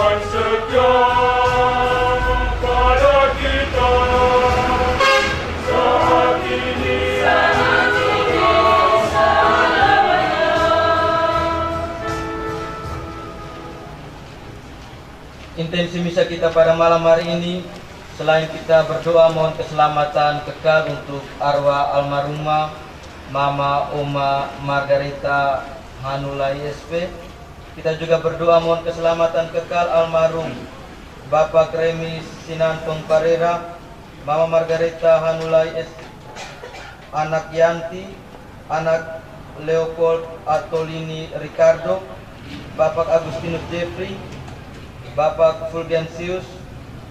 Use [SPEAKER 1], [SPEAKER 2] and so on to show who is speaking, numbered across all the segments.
[SPEAKER 1] Tuhan setia pada kita saat ini selamanya.
[SPEAKER 2] Intensi misa kita pada malam hari ini, selain kita berdoa mohon keselamatan kekal untuk arwah almarhumah Mama Oma Margarita Hanulay SP, kita juga berdoa mohon keselamatan kekal almarhum Bapak Remi Sinantong Parera, Mama Margarita Hanulay SP, anak Yanti, anak Leopold Atolini Ricardo, Bapak Agustinus Jeffrey, Bapak Fulgensius,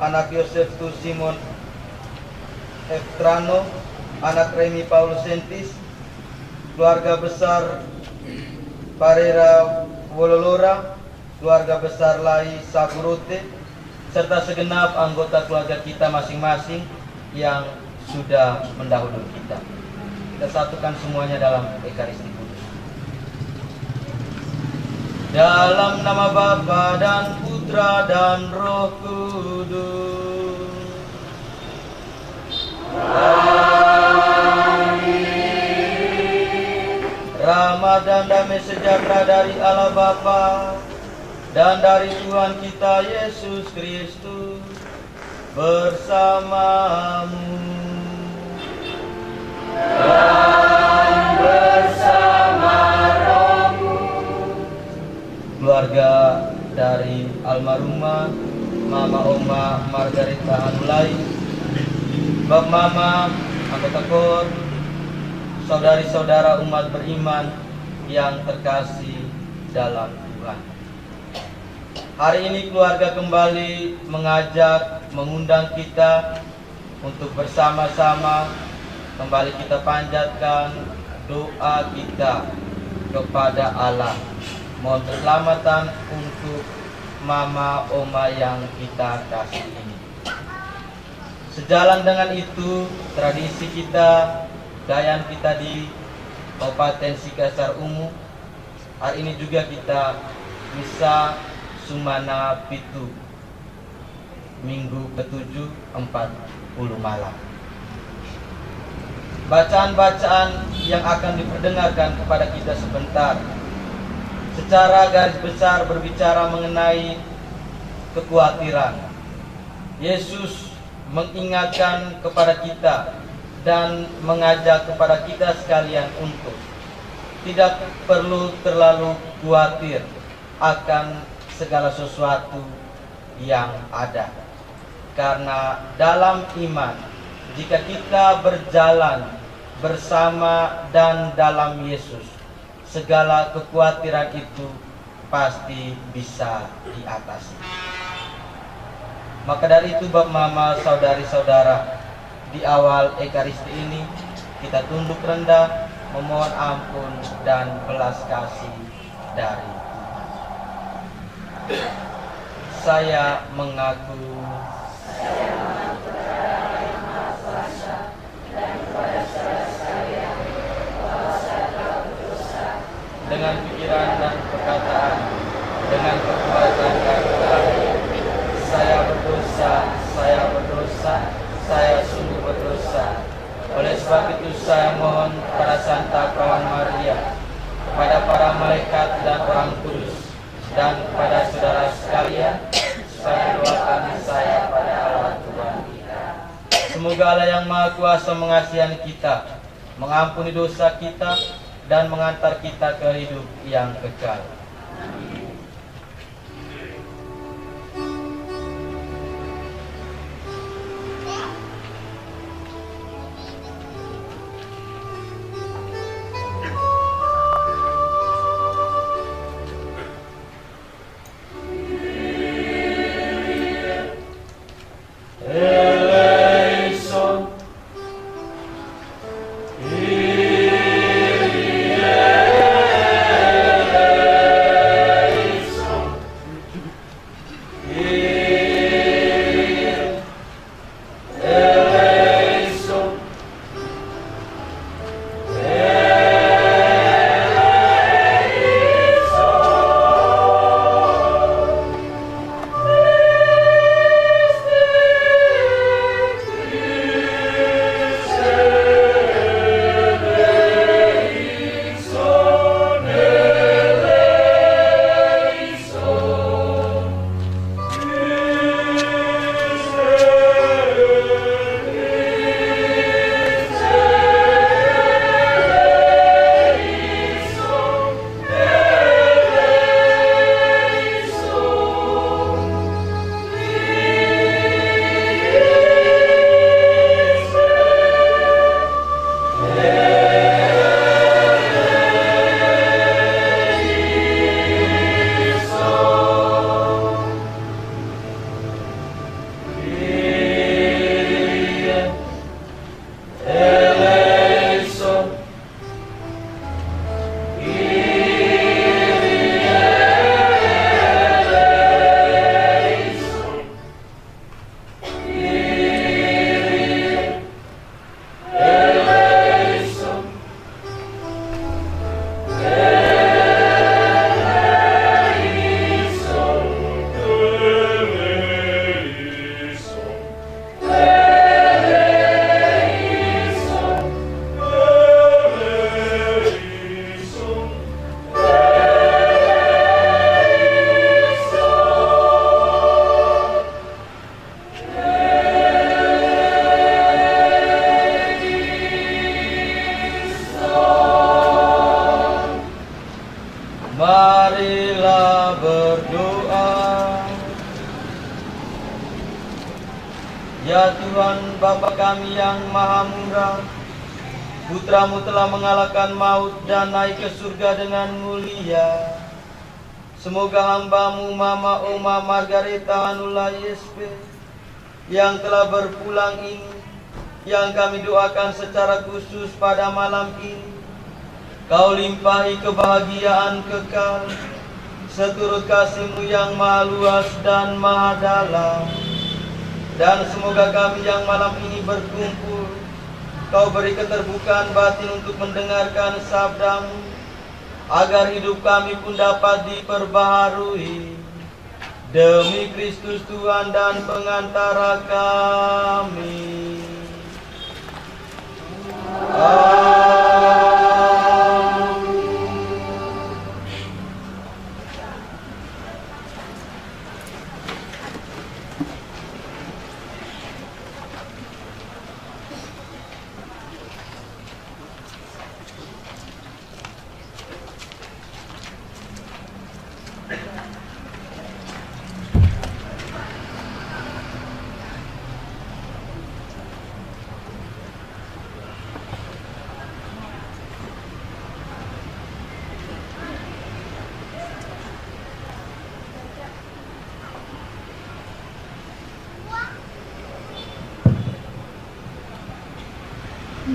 [SPEAKER 2] anak Yoseftus Simon Eftrano, anak Remi Paulus Sentis, keluarga besar Parera Wololora, keluarga besar Lai Saburote, serta segenap anggota keluarga kita masing-masing yang sudah mendahului kita. Kita satukan semuanya dalam Ekaristi Kudus. Dalam nama Bapa dan Putra dan Roh Kudus. Amin. Rahmat dan damai sejahtera dari Allah Bapa dan dari Tuhan kita Yesus Kristus bersamamu dan bersama rohmu. Keluarga dari almarhumah Mama Oma Margarita Hanulay, Bab Mama, anggota KOR, saudari-saudara umat beriman yang terkasih dalam Tuhan. Hari ini keluarga kembali mengundang kita untuk bersama-sama kembali kita panjatkan doa kita kepada Allah. Mohon keselamatan untuk Mama Oma yang kita kasih ini. Sejalan dengan itu, tradisi kita, dayaan kita di Kabupaten Sikassar Ungu, hari ini juga kita misa Sumana Pitu, Minggu ke-7, 40 malam. Bacaan-bacaan yang akan diperdengarkan kepada kita sebentar secara garis besar berbicara mengenai kekhawatiran. Yesus mengingatkan kepada kita dan mengajak kepada kita sekalian untuk tidak perlu terlalu khawatir akan segala sesuatu yang ada. Karena dalam iman, jika kita berjalan bersama dan dalam Yesus, segala kekhawatiran itu pasti bisa diatasi. Maka dari itu Bapak Mama, saudari-saudara, di awal Ekaristi ini kita tunduk rendah memohon ampun dan belas kasih dari Tuhan. Saya mengaku dengan pikiran dan perkataan, dengan perbuatan dan kata, saya berdosa, saya sungguh berdosa. Oleh sebab itu saya mohon kepada Santa Perawan Maria, kepada para malaikat dan orang kudus, dan kepada saudara sekalian, supaya doakan saya pada Allah Tuhan kita. Semoga Allah yang Maha Kuasa mengasihi kita, mengampuni dosa kita, dan mengantar kita ke hidup yang kekal. Amin. Ya Tuhan Bapa kami yang maha murah, Putramu telah mengalahkan maut dan naik ke surga dengan mulia. Semoga hambamu Mama Oma Margareta Anula Yespe yang telah berpulang ini, yang kami doakan secara khusus pada malam ini, Kau limpahi kebahagiaan kekal seturut kasih-Mu yang maha luas dan maha dalam. Dan semoga kami yang malam ini berkumpul, Kau beri keterbukaan batin untuk mendengarkan sabda-Mu, agar hidup kami pun dapat diperbaharui. Demi Kristus Tuhan dan pengantara kami.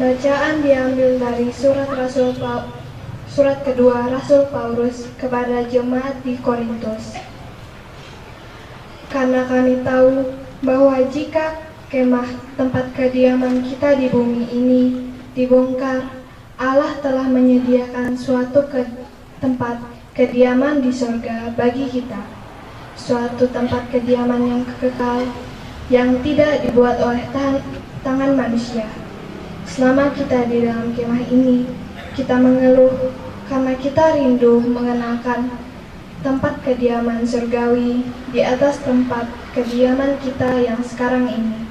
[SPEAKER 3] Bacaan diambil dari surat kedua Rasul Paulus kepada jemaat di Korintus. Karena kami tahu bahwa jika kemah tempat kediaman kita di bumi ini dibongkar, Allah telah menyediakan suatu tempat kediaman di surga bagi kita, suatu tempat kediaman yang kekal, yang tidak dibuat oleh tangan manusia. Selama kita di dalam kemah ini, kita mengeluh karena kita rindu mengenalkan tempat kediaman surgawi di atas tempat kediaman kita yang sekarang ini.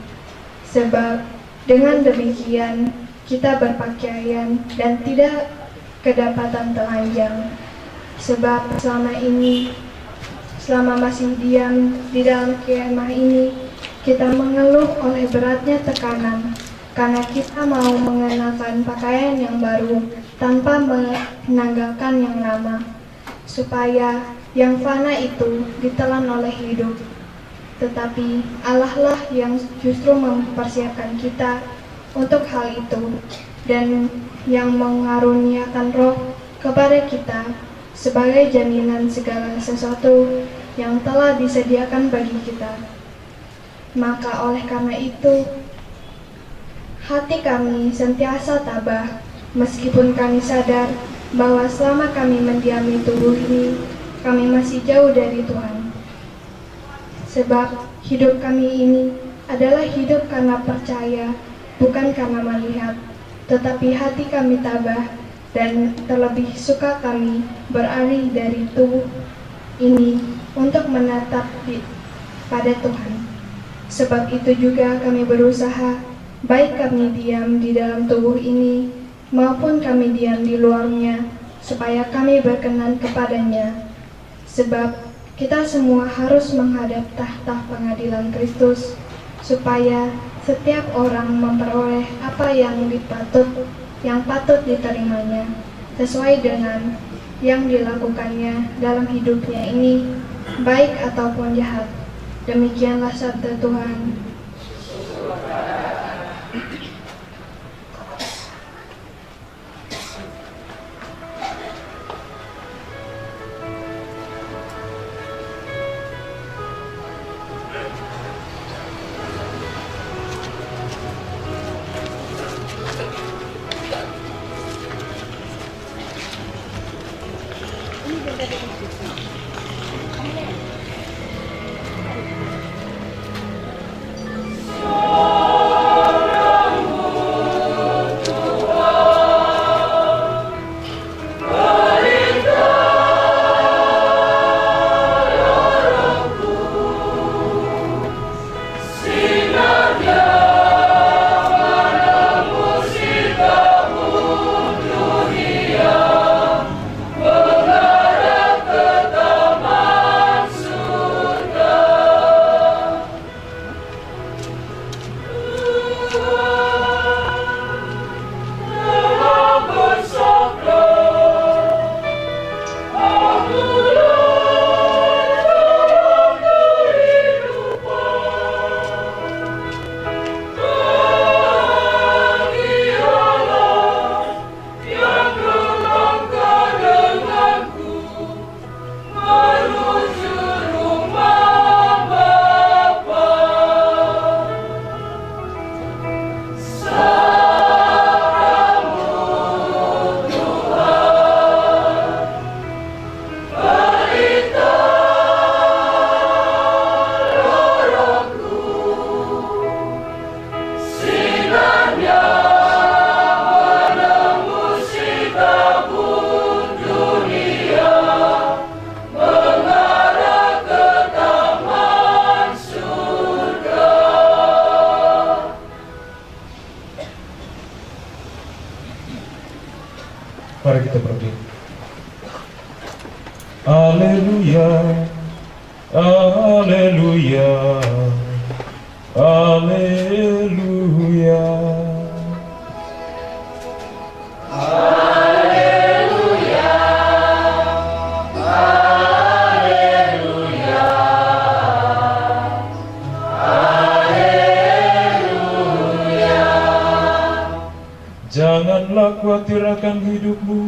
[SPEAKER 3] Sebab dengan demikian kita berpakaian dan tidak kedapatan telanjang. Sebab selama masih diam di dalam kemah ini, kita mengeluh oleh beratnya tekanan, karena kita mau mengenakan pakaian yang baru tanpa menanggalkan yang lama, supaya yang fana itu ditelan oleh hidup. Tetapi Allah lah yang justru mempersiapkan kita untuk hal itu, dan yang mengaruniakan Roh kepada kita sebagai jaminan segala sesuatu yang telah disediakan bagi kita. Maka oleh karena itu, hati kami sentiasa tabah, meskipun kami sadar bahwa selama kami mendiami tubuh ini, kami masih jauh dari Tuhan. Sebab hidup kami ini adalah hidup karena percaya, bukan karena melihat. Tetapi hati kami tabah, dan terlebih suka kami beralih dari tubuh ini untuk menatap pada Tuhan. Sebab itu juga kami berusaha, baik kami diam di dalam tubuh ini, maupun kami diam di luarnya, supaya kami berkenan kepadanya. Sebab kita semua harus menghadap tahta pengadilan Kristus, supaya setiap orang memperoleh apa yang patut diterimanya, sesuai dengan yang dilakukannya dalam hidupnya ini, baik ataupun jahat. Demikianlah sabda Tuhan.
[SPEAKER 1] Seorang
[SPEAKER 4] Mari kita berdiri. Haleluya, haleluya, haleluya. Janganlah khawatir akan hidupmu,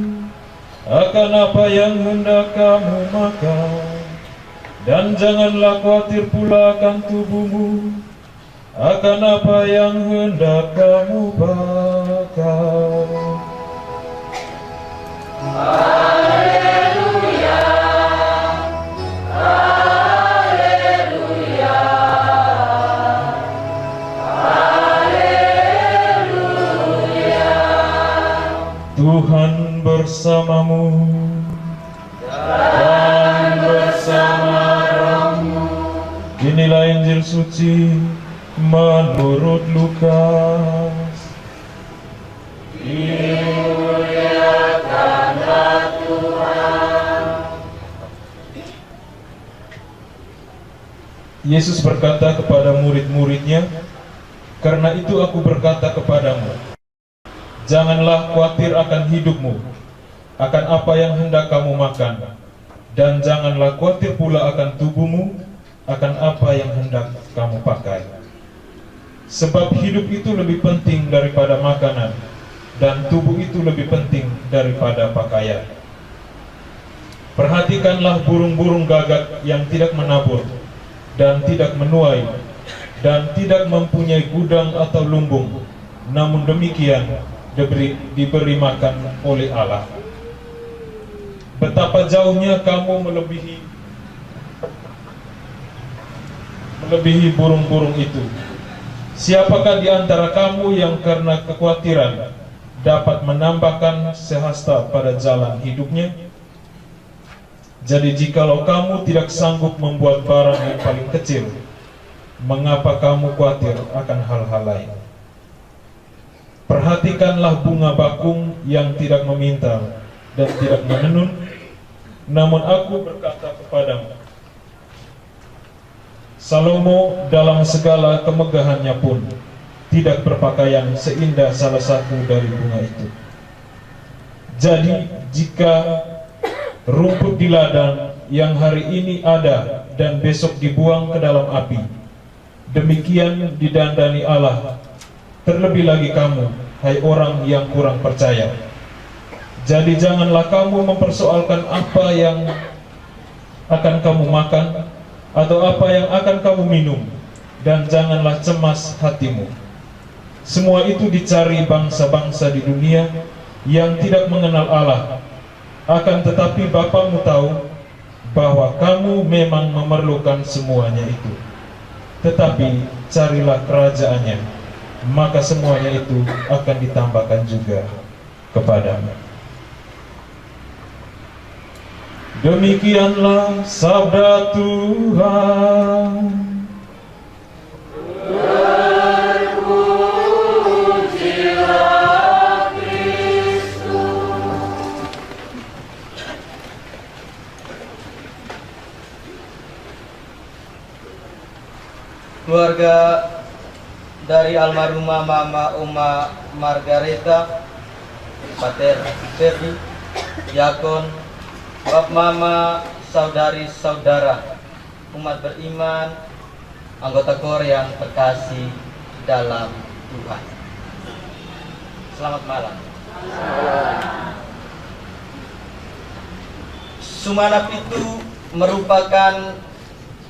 [SPEAKER 4] akan apa yang hendak kamu makan, dan janganlah khawatir pula akan tubuhmu, akan apa yang hendak kamu bakar. Tuhan bersamamu dan bersama rohmu. Inilah Injil suci menurut Lukas. Dimuliakanlah Tuhan. Yesus berkata kepada murid-muridnya, "Karena itu aku berkata kepadamu, janganlah khawatir akan hidupmu, akan apa yang hendak kamu makan, dan janganlah khawatir pula akan tubuhmu, akan apa yang hendak kamu pakai. Sebab hidup itu lebih penting daripada makanan, dan tubuh itu lebih penting daripada pakaian. Perhatikanlah burung-burung gagak yang tidak menabur, dan tidak menuai, dan tidak mempunyai gudang atau lumbung, namun demikian diberi makan oleh Allah. Betapa jauhnya kamu melebihi burung-burung itu. Siapakah di antara kamu yang karena kekhawatiran dapat menambahkan sehasta pada jalan hidupnya? Jadi jikalau kamu tidak sanggup membuat barang yang paling kecil, mengapa kamu khawatir akan hal-hal lain? Perhatikanlah bunga bakung yang tidak meminta dan tidak menenun, namun aku berkata kepadamu, Salomo dalam segala kemegahannya pun tidak berpakaian seindah salah satu dari bunga itu. Jadi jika rumput di ladang yang hari ini ada dan besok dibuang ke dalam api, demikian didandani Allah. Terlebih lagi kamu, hai orang yang kurang percaya. Jadi janganlah kamu mempersoalkan apa yang akan kamu makan atau apa yang akan kamu minum, dan janganlah cemas hatimu. Semua itu dicari bangsa-bangsa di dunia yang tidak mengenal Allah. Akan tetapi Bapamu tahu bahwa kamu memang memerlukan semuanya itu. Tetapi carilah kerajaannya, maka semuanya itu akan ditambahkan juga kepadamu. Demikianlah sabda Tuhan.
[SPEAKER 1] Terpujilah Kristus.
[SPEAKER 2] Keluarga dari almarhumah Mama Uma Margareta, Pater Ferdi, Diakon, Bap Mama, saudari-saudara, umat beriman, anggota KOR yang terkasih dalam Tuhan. Selamat malam. Sumanap itu merupakan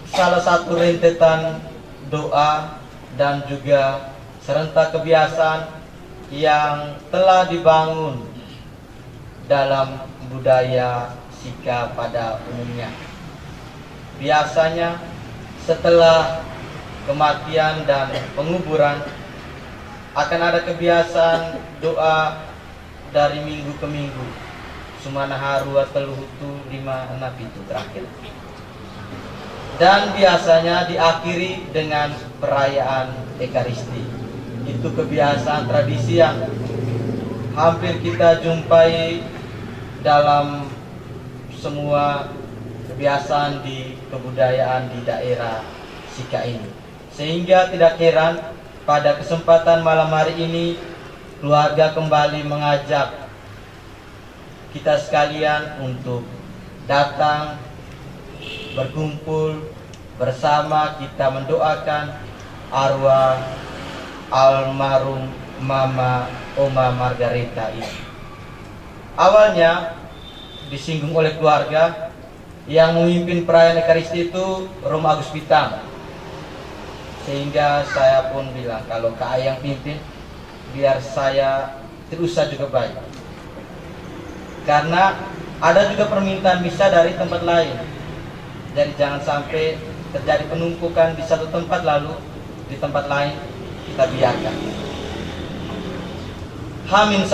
[SPEAKER 2] salah satu rentetan doa dan juga serentak kebiasaan yang telah dibangun dalam budaya Sika pada umumnya. Biasanya setelah kematian dan penguburan akan ada kebiasaan doa dari minggu ke minggu. Sumana haru atau luhutu 5-6 itu terakhir. Dan biasanya diakhiri dengan perayaan Ekaristi. Itu kebiasaan tradisi yang hampir kita jumpai dalam semua kebiasaan di kebudayaan di daerah Sika ini. Sehingga tidak heran pada kesempatan malam hari ini keluarga kembali mengajak kita sekalian untuk datang berkumpul bersama kita mendoakan arwah almarhum Mama Oma Margareta ini. Awalnya disinggung oleh keluarga, yang memimpin perayaan Ekaristi itu Romo Agus Pitang. Sehingga saya pun bilang, kalau Kak yang pimpin, biar saya terusah juga baik. Karena ada juga permintaan misa dari tempat lain. Jadi jangan sampai terjadi penumpukan di satu tempat lalu di tempat lain kita biarkan. H-1,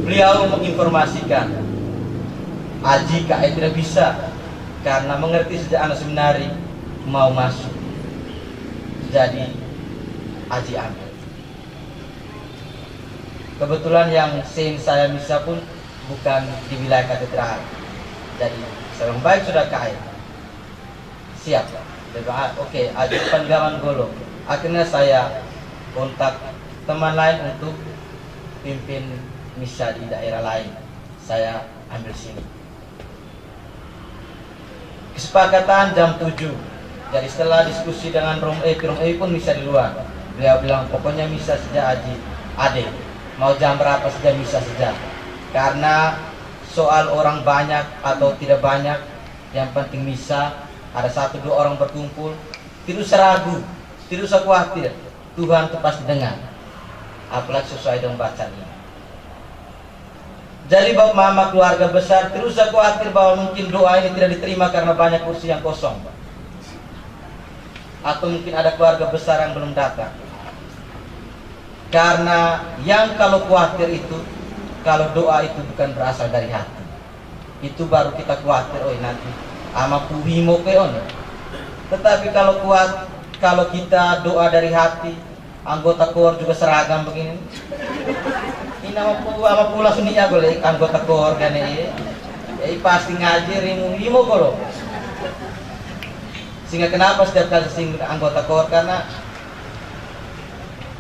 [SPEAKER 2] beliau menginformasikan Aji KE tidak bisa karena mengerti sejak anak seminari mau masuk. Jadi Aji ambil. Kebetulan yang saya misa pun bukan di wilayah katedral. Jadi saya bilang, baik sudah KE, siap. Dia bilang, oke, Aji Panggaman Golo. Akhirnya saya kontak teman lain untuk pimpin misa di daerah lain. Saya ambil sini. Kesepakatan jam 7. Jadi setelah diskusi dengan Rom E pun misa di luar. Beliau bilang pokoknya misa saja Aji, Ade. Mau jam berapa saja misa saja. Karena soal orang banyak atau tidak banyak, yang penting misa. Ada 1-2 orang berkumpul, tidak usah ragu, tidak usah khawatir. Tuhan itu pasti dengar. Apalagi sesuai dengan bacaan ini. Jadi Bapak Mama keluarga besar terus aku khawatir bahwa mungkin doa ini tidak diterima karena banyak kursi yang kosong, atau mungkin ada keluarga besar yang belum datang. Karena yang kalau khawatir itu, kalau doa itu bukan berasal dari hati, itu baru kita khawatir, oh nanti ama puhimo keon. Tetapi kalau kita doa dari hati, anggota kor juga seragam begini. Ini nama pula sunia golek anggota kor kan pasti ngaji rimu golo. Sehingga kenapa setiap kali sing anggota kor, karena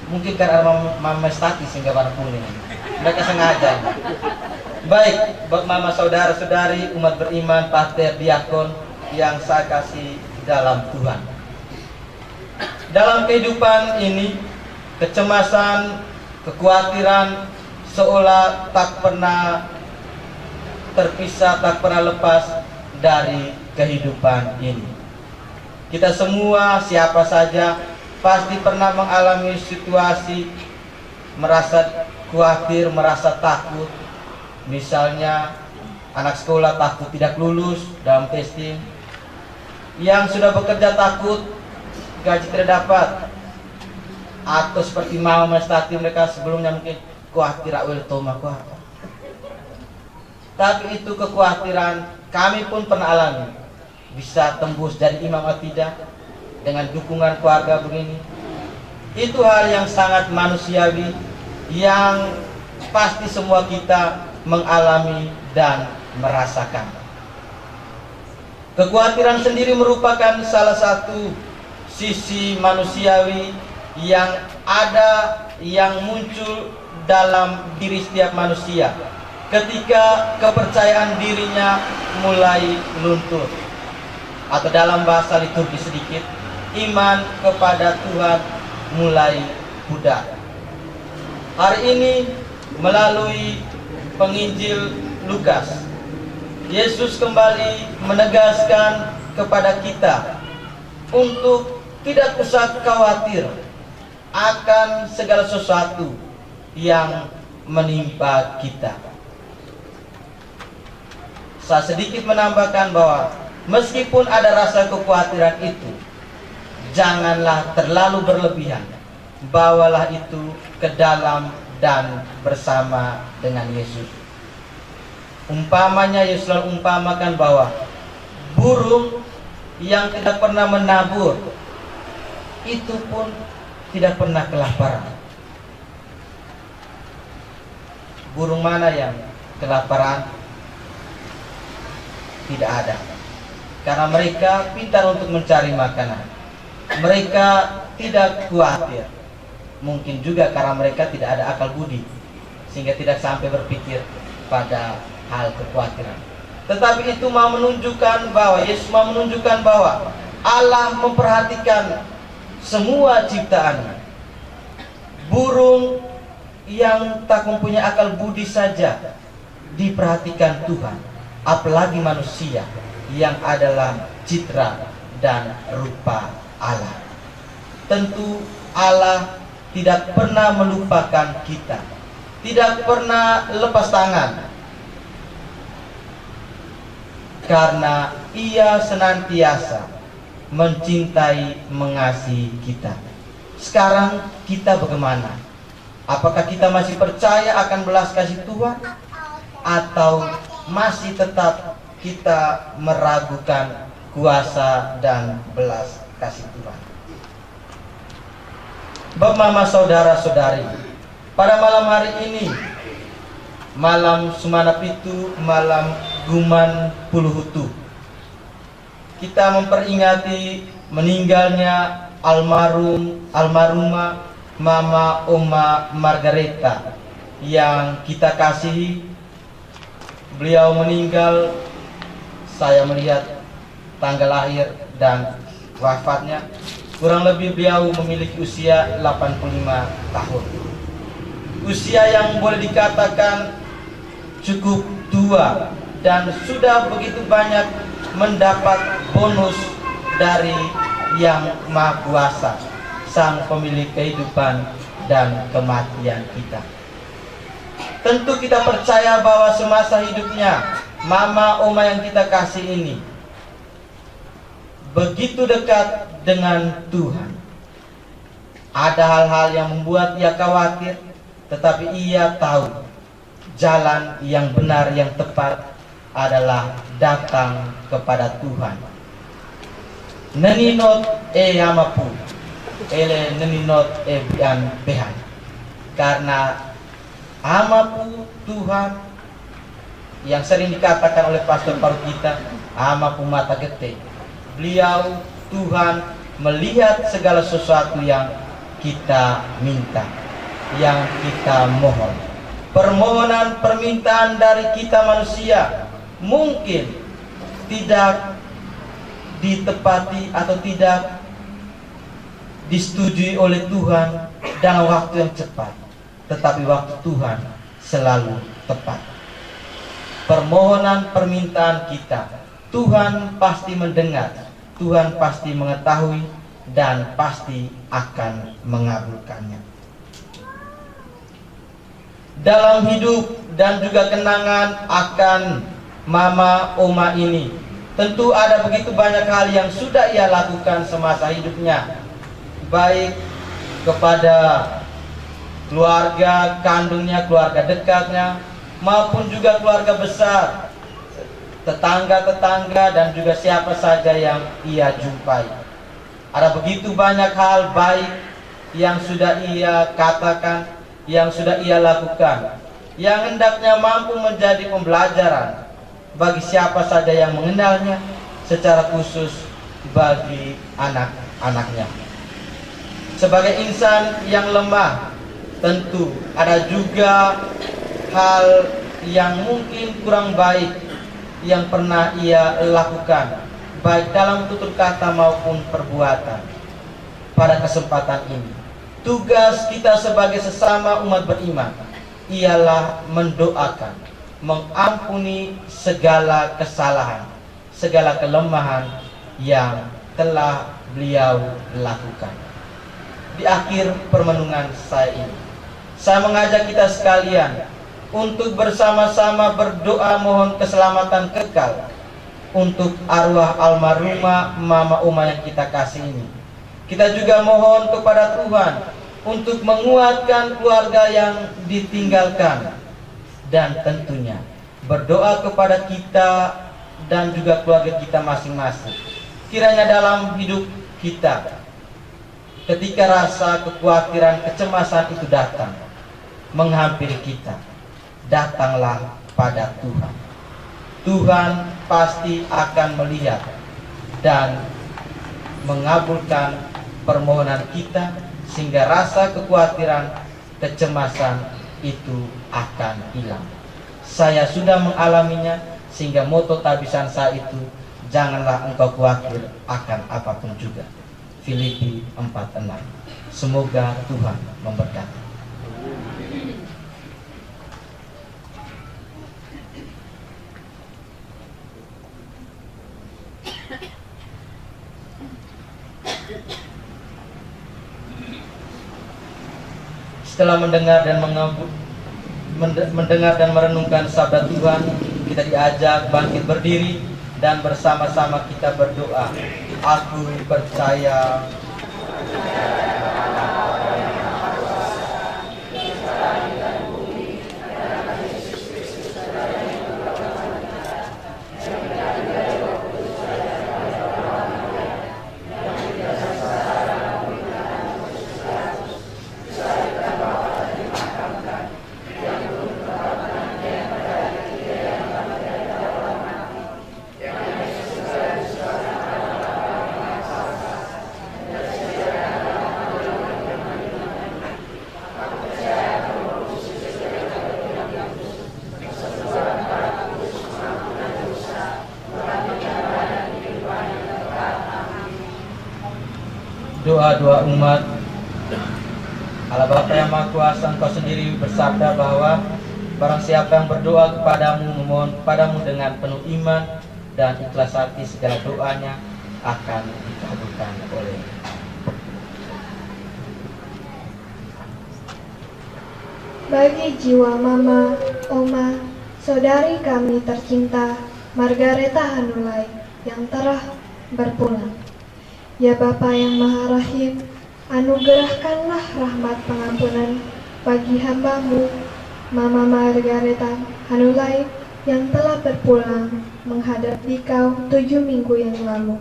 [SPEAKER 2] mungkin karena mama stati sehingga warna kuning. Mereka sengaja. Baik, Bapak Mama saudara-saudari umat beriman, pater, diakon yang saya kasih dalam Tuhan. Dalam kehidupan ini, kecemasan, kekhawatiran seolah tak pernah terpisah, tak pernah lepas dari kehidupan ini. Kita semua, siapa saja, pasti pernah mengalami situasi merasa khawatir, merasa takut. Misalnya anak sekolah takut tidak lulus dalam testing, yang sudah bekerja takut gaji tidak dapat, atau seperti Mama Stati mereka sebelumnya mungkin khawatir awal toma apa. Tapi itu kekhawatiran kami pun pernah alami. Bisa tembus jadi imam atau tidak dengan dukungan keluarga begini, itu hal yang sangat manusiawi yang pasti semua kita mengalami dan merasakan. Kekhawatiran sendiri merupakan salah satu sisi manusiawi yang ada, yang muncul dalam diri setiap manusia ketika kepercayaan dirinya mulai luntur, atau dalam bahasa liturgi sedikit, iman kepada Tuhan mulai pudar. Hari ini melalui penginjil Lukas, Yesus kembali menegaskan kepada kita untuk tidak usah khawatir akan segala sesuatu yang menimpa kita. Saya sedikit menambahkan bahwa meskipun ada rasa kekhawatiran itu, janganlah terlalu berlebihan. Bawalah itu ke dalam dan bersama dengan Yesus. Umpamanya Yesus selalu umpamakan bahwa burung yang tidak pernah menabur itu pun tidak pernah kelaparan. burung mana yang kelaparan? Tidak ada. Karena mereka pintar untuk mencari makanan. Mereka tidak khawatir. Mungkin juga karena mereka tidak ada akal budi, sehingga tidak sampai berpikir pada hal kekhawatiran. Tetapi itu mau menunjukkan bahwa Yesus mau menunjukkan bahwa Allah memperhatikan semua ciptaannya. Burung yang tak mempunyai akal budi saja diperhatikan Tuhan, apalagi manusia yang adalah citra dan rupa Allah. Tentu Allah tidak pernah melupakan kita, tidak pernah lepas tangan, karena Ia senantiasa mencintai, mengasihi kita. Sekarang kita bagaimana? Apakah kita masih percaya akan belas kasih Tuhan, atau masih tetap kita meragukan kuasa dan belas kasih Tuhan? Bapak, mama, saudara-saudari, pada malam hari ini, malam Sumana Pitu, malam Guman Puluhutu, kita memperingati meninggalnya almarhumah Mama Oma Margareta yang kita kasihi. Beliau meninggal, saya melihat tanggal lahir dan wafatnya, kurang lebih beliau memiliki usia 85 tahun. Usia yang boleh dikatakan cukup tua dan sudah begitu banyak mendapat bonus dari Yang Maha Kuasa, Sang Pemilik kehidupan dan kematian kita. Tentu kita percaya bahwa semasa hidupnya Mama Oma yang kita kasih ini begitu dekat dengan Tuhan. Ada hal-hal yang membuat ia khawatir, tetapi ia tahu jalan yang benar, yang tepat adalah datang kepada Tuhan. Neninot amapu ele neninot bian behan. Karena amapu Tuhan, yang sering dikatakan oleh pastor paru kita, amapu mata gete. Beliau Tuhan melihat segala sesuatu yang kita minta, yang kita mohon. Permohonan permintaan dari kita manusia mungkin tidak ditepati atau tidak disetujui oleh Tuhan dalam waktu yang cepat, tetapi waktu Tuhan selalu tepat. Permohonan permintaan kita, Tuhan pasti mendengar, Tuhan pasti mengetahui, dan pasti akan mengabulkannya. Dalam hidup dan juga kenangan akan Mama Oma ini, tentu ada begitu banyak hal yang sudah ia lakukan semasa hidupnya, baik kepada keluarga kandungnya, keluarga dekatnya, maupun juga keluarga besar, tetangga-tetangga, dan juga siapa saja yang ia jumpai. Ada begitu banyak hal baik yang sudah ia katakan, yang sudah ia lakukan, yang hendaknya mampu menjadi pembelajaran bagi siapa saja yang mengenalnya, secara khusus bagi anak-anaknya. Sebagai insan yang lemah, tentu ada juga hal yang mungkin kurang baik yang pernah ia lakukan, baik dalam tutur kata maupun perbuatan. Pada kesempatan ini, tugas kita sebagai sesama umat beriman ialah mendoakan, mengampuni segala kesalahan, segala kelemahan yang telah beliau lakukan. Di akhir permenungan saya ini, saya mengajak kita sekalian untuk bersama-sama berdoa mohon keselamatan kekal untuk arwah almarhumah Mama Uma yang kita kasih ini. Kita juga mohon kepada Tuhan untuk menguatkan keluarga yang ditinggalkan, dan tentunya berdoa kepada kita dan juga keluarga kita masing-masing. Kiranya dalam hidup kita, ketika rasa kekhawatiran, kecemasan itu datang menghampiri kita, datanglah pada Tuhan. Tuhan pasti akan melihat dan mengabulkan permohonan kita, sehingga rasa kekhawatiran, kecemasan itu akan hilang. Saya sudah mengalaminya, sehingga moto tabisan saya itu, janganlah engkau khawatir akan apapun juga. Filipi 4:6. Semoga Tuhan memberkati. Setelah mendengar dan merenungkan sabda Tuhan, kita diajak bangkit berdiri dan bersama-sama kita berdoa. Aku percaya doa-doa umat. Allah Bapa yang Maha Kuasa, Engkau sendiri bersabda bahwa barang siapa yang berdoa kepadamu, memohon kepadamu dengan penuh iman dan ikhlas hati, segala doanya akan dikabulkan oleh.
[SPEAKER 3] Bagi jiwa mama, oma, saudari kami tercinta Margareta Hanulay yang telah berpulang, ya Bapa yang Maha Rahim, anugerahkanlah rahmat pengampunan bagi hamba-Mu, Mama Margareta Hanulay yang telah berpulang menghadap Dikau 7 minggu yang lalu.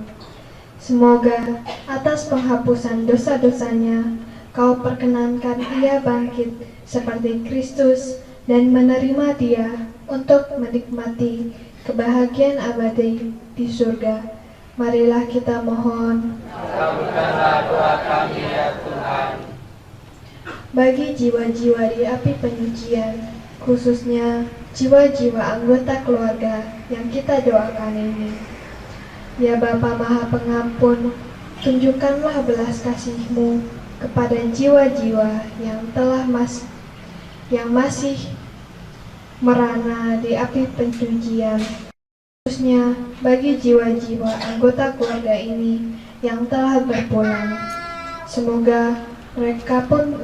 [SPEAKER 3] Semoga atas penghapusan dosa-dosanya, Kau perkenankan ia bangkit seperti Kristus dan menerima dia untuk menikmati kebahagiaan abadi di surga. Marilah kita mohon.
[SPEAKER 2] Kabulkanlah doa kami ya Tuhan.
[SPEAKER 3] Bagi jiwa-jiwa di api penyucian, khususnya jiwa-jiwa anggota keluarga yang kita doakan ini, ya Bapa Maha Pengampun, tunjukkanlah belas kasih-Mu kepada jiwa-jiwa yang masih merana di api penyucian, khususnya bagi jiwa-jiwa anggota keluarga ini yang telah berpulang. Semoga mereka pun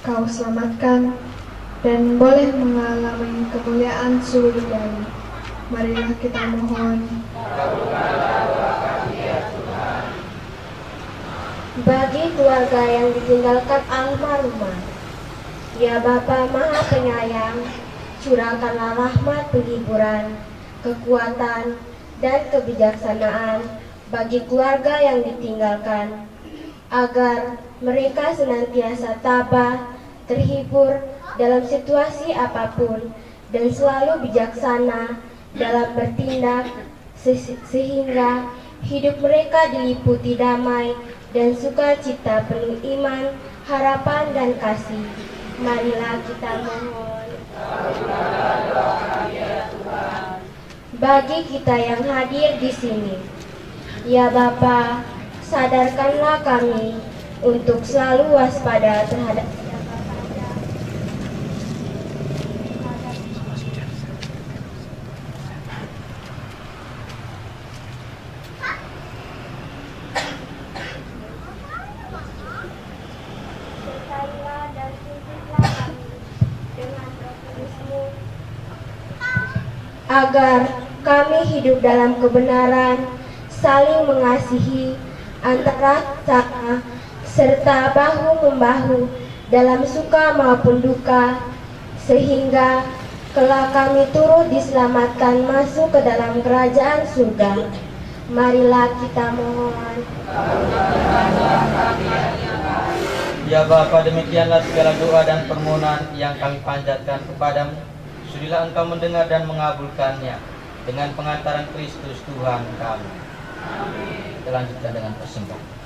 [SPEAKER 3] Engkau selamatkan dan boleh mengalami kemuliaan surgawi. Marilah kita mohon.
[SPEAKER 5] Bagi keluarga yang ditinggalkan almarhumah, ya Bapa Maha Penyayang, curahkanlah rahmat penghiburan, kekuatan, dan kebijaksanaan bagi keluarga yang ditinggalkan, agar mereka senantiasa tabah, terhibur dalam situasi apapun, dan selalu bijaksana dalam bertindak, sehingga hidup mereka diliputi damai dan sukacita penuh iman, harapan, dan kasih. Marilah kita mohon. Bagi kita yang hadir di sini, ya Bapa, sadarkanlah kami untuk selalu waspada terhadap agar kami hidup dalam kebenaran, saling mengasihi antara sama, serta bahu-membahu dalam suka maupun duka, sehingga kelak kami turut diselamatkan masuk ke dalam kerajaan surga. Marilah kita mohon.
[SPEAKER 2] Ya Bapa, demikianlah segala doa dan permohonan yang kami panjatkan kepadamu. Sudilah Engkau mendengar dan mengabulkannya dengan pengantaran Kristus Tuhan kami. Kita lanjutkan dengan persembahan.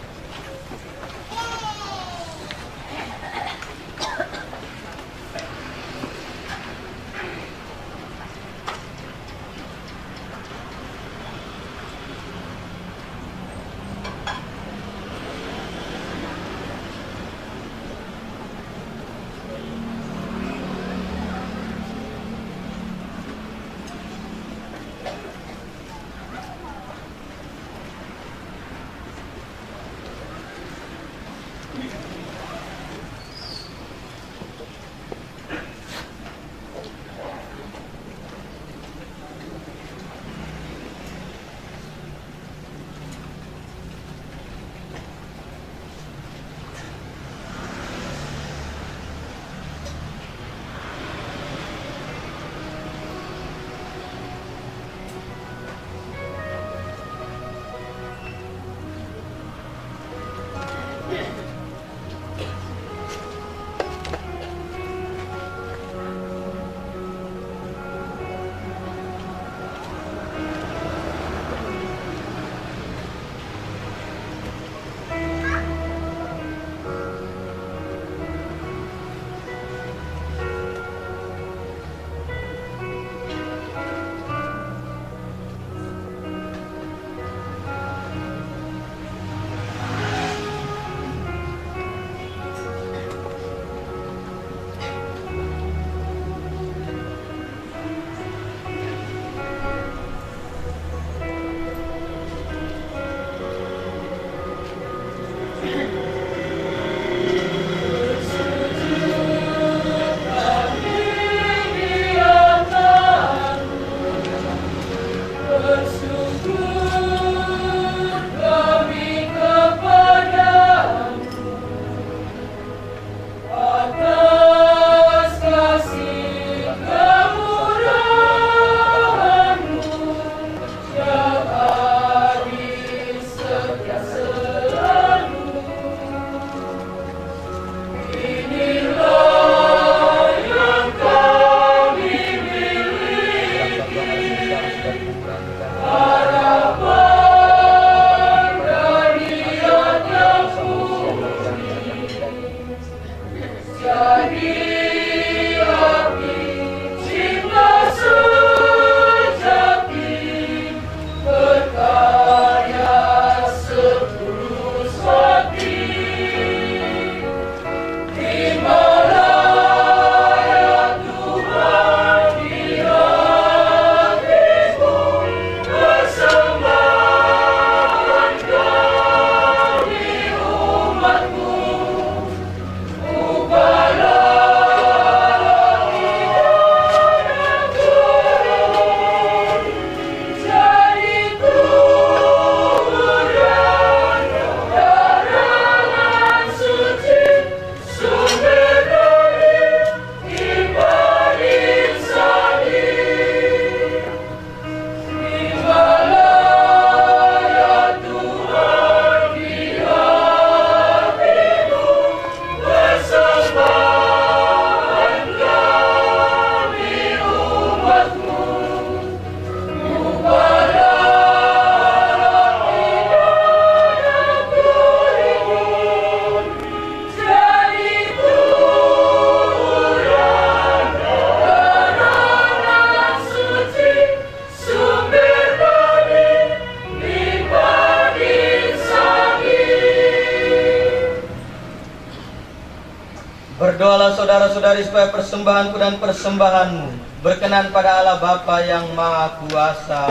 [SPEAKER 2] Berdoalah saudara-saudari supaya persembahanku dan persembahanmu berkenan pada Allah Bapa yang Maha Kuasa.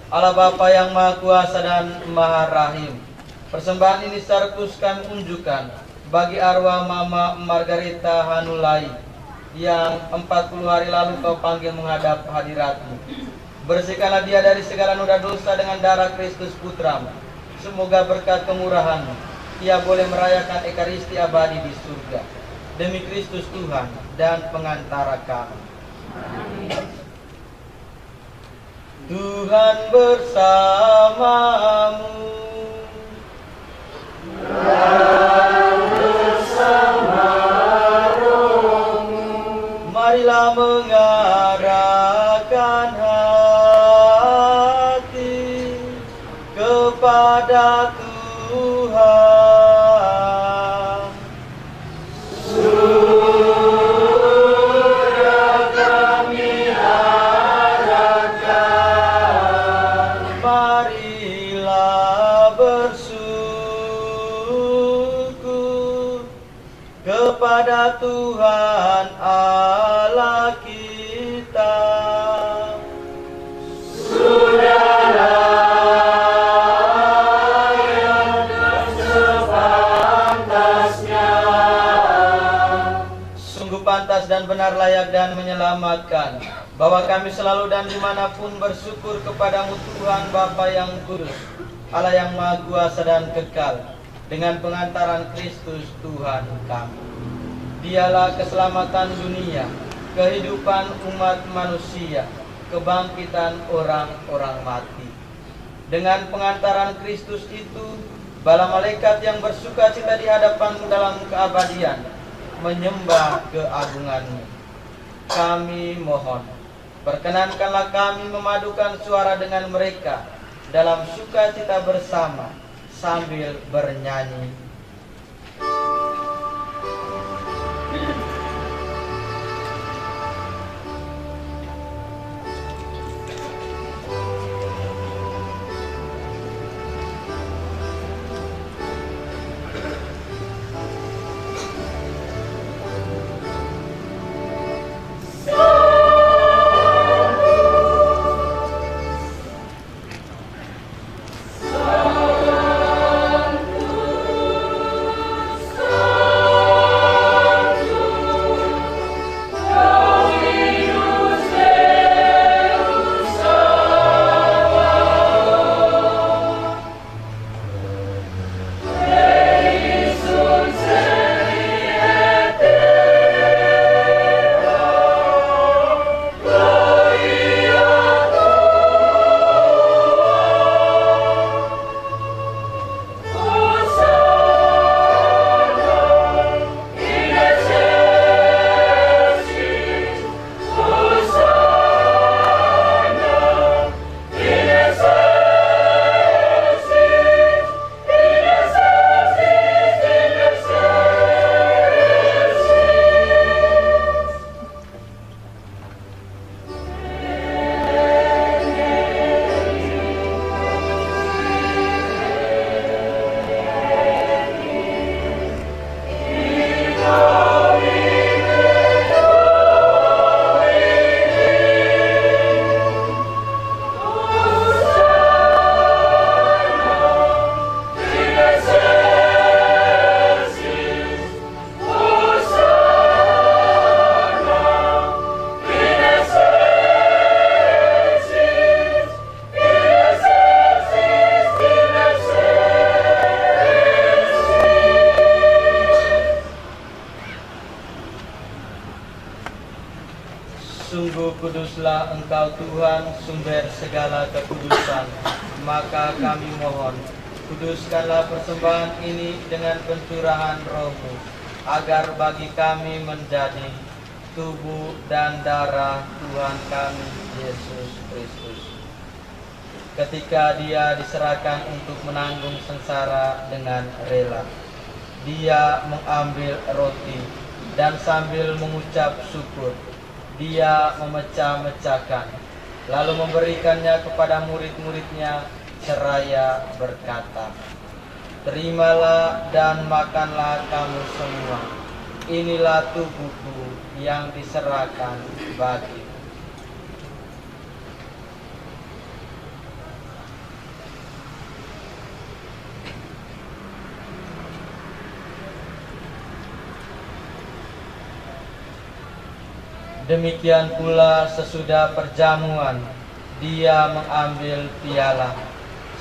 [SPEAKER 2] Allah Bapa yang Maha Kuasa dan Maha Rahim, persembahan ini secara khusus kami unjukkan bagi arwah Mama Margarita Hanulai yang 40 hari lalu kau panggil menghadap hadirat-Mu. Bersihkanlah dia dari segala noda dosa dengan darah Kristus Putra-Mu. Semoga berkat kemurahan-Mu ia boleh merayakan ekaristi abadi di surga. Demi Kristus Tuhan dan pengantara kami. Tuhan bersamamu. Marilah mengarahkan hati kepada Tuhan.
[SPEAKER 1] Sudah kami harapkan.
[SPEAKER 2] Marilah bersyukur kepada Tuhan Allah kita.
[SPEAKER 1] Sudahlah yang sepantasnya.
[SPEAKER 2] Sungguh pantas dan benar, layak dan menyelamatkan, bahwa kami selalu dan dimanapun bersyukur kepadamu Tuhan Bapa yang kudus, Allah yang maha kuasa dan kekal, dengan pengantaran Kristus Tuhan kami. Dialah keselamatan dunia, kehidupan umat manusia, kebangkitan orang-orang mati. Dengan pengantaran Kristus itu, bala malaikat yang bersuka cita di hadapan-Mu dalam keabadian menyembah keagungan-Mu. Kami mohon, perkenankanlah kami memadukan suara dengan mereka dalam sukacita bersama sambil bernyanyi. Sungguh kuduslah Engkau Tuhan, sumber segala kekudusan. Maka kami mohon, kuduskanlah persembahan ini dengan pencurahan Roh-Mu, agar bagi kami menjadi tubuh dan darah Tuhan kami Yesus Kristus. Ketika Dia diserahkan untuk menanggung sengsara dengan rela, Dia mengambil roti dan sambil mengucap syukur, Dia memecah-mecahkan, lalu memberikannya kepada murid-muridnya seraya berkata, "Terimalah dan makanlah kamu semua. Inilah tubuhku yang diserahkan bagimu." Demikian pula sesudah perjamuan, Dia mengambil piala.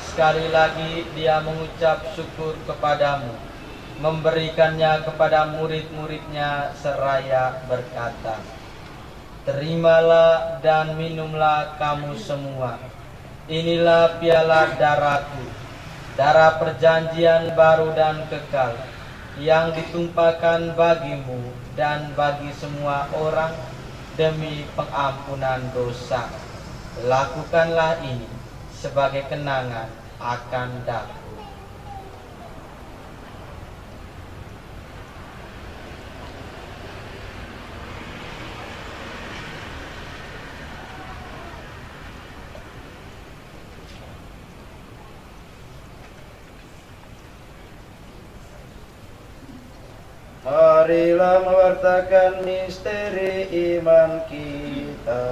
[SPEAKER 2] Sekali lagi Dia mengucap syukur kepadamu, memberikannya kepada murid-muridnya seraya berkata, "Terimalah dan minumlah kamu semua. Inilah piala darahku, darah perjanjian baru dan kekal, yang ditumpahkan bagimu dan bagi semua orang demi pengampunan dosa. Lakukanlah ini sebagai kenangan akan daku.
[SPEAKER 6] Marilah mewartakan misteri iman kita.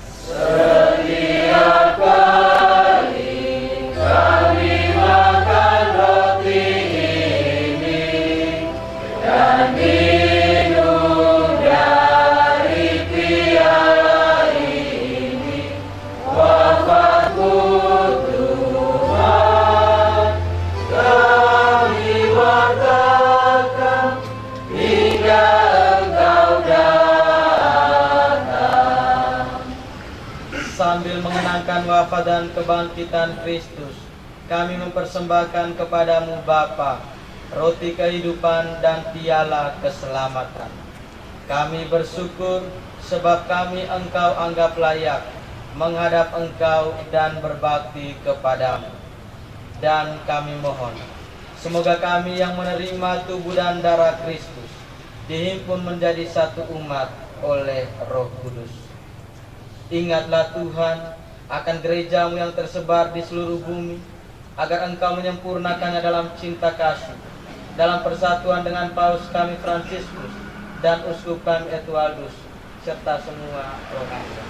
[SPEAKER 1] Setiap kali kami makan roti ini dan minum dari piala ini, wafatmu Tuhan kami wartakan hingga Engkau datang.
[SPEAKER 2] Sambil mengenangkan wafat dan kebangkitan Kristus, kami mempersembahkan kepadamu Bapa, roti kehidupan dan piala keselamatan. Kami bersyukur sebab kami Engkau anggap layak menghadap Engkau dan berbakti kepadamu. Dan kami mohon, semoga kami yang menerima tubuh dan darah Kristus dihimpun menjadi satu umat oleh Roh Kudus. Ingatlah Tuhan akan gerejamu yang tersebar di seluruh bumi, agar Engkau menyempurnakannya dalam cinta kasih, dalam persatuan dengan Paus kami Fransiskus dan Uskup kami Eduardus, serta semua rohani.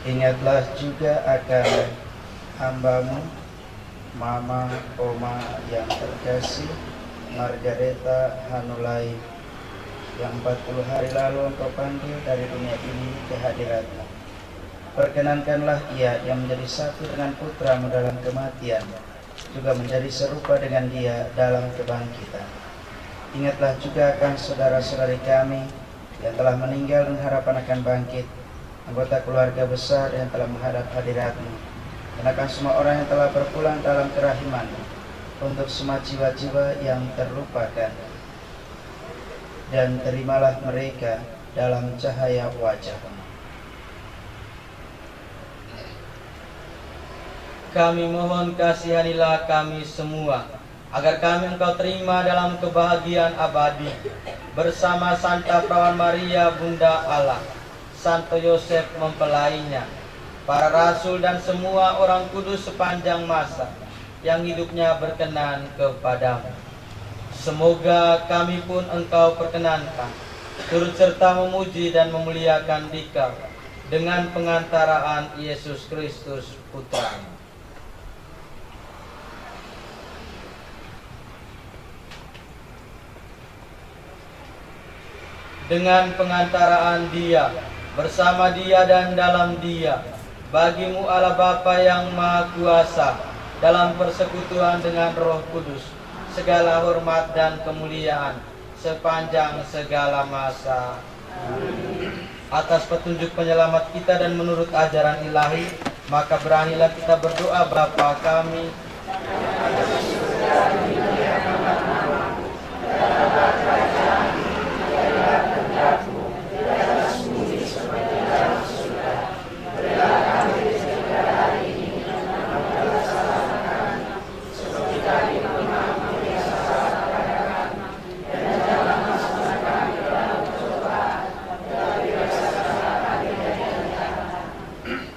[SPEAKER 6] Ingatlah juga akan hambamu, Mama Oma yang terkasih, Margareta Hanulai, yang 40 hari lalu Engkau panggil dari dunia ini ke hadirat-Mu. Perkenankanlah ia yang menjadi satu dengan putra-Mu dalam kematian, juga menjadi serupa dengan dia dalam kebangkitan. Ingatlah juga akan saudara-saudari kami yang telah meninggal dan harapan akan bangkit, anggota keluarga besar yang telah menghadap hadirat-Mu, dan akan semua orang yang telah berpulang dalam kerahiman-Mu, untuk semua jiwa-jiwa yang terlupakan. Dan terimalah mereka dalam cahaya wajah-Mu.
[SPEAKER 2] Kami mohon kasihanilah kami semua, agar kami Engkau terima dalam kebahagiaan abadi, bersama Santa Perawan Maria Bunda Allah, Santo Yosef mempelainya, para rasul dan semua orang kudus sepanjang masa yang hidupnya berkenan kepadamu. Semoga kami pun Engkau perkenankan turut serta memuji dan memuliakan Dikau dengan pengantaraan Yesus Kristus Putra-Mu. Dengan pengantaraan Dia, bersama Dia dan dalam Dia, bagimu Allah Bapa yang Maha Kuasa, dalam persekutuan dengan Roh Kudus, segala hormat dan kemuliaan sepanjang segala masa. Atas petunjuk penyelamat kita dan menurut ajaran ilahi, maka beranilah kita berdoa Bapa kami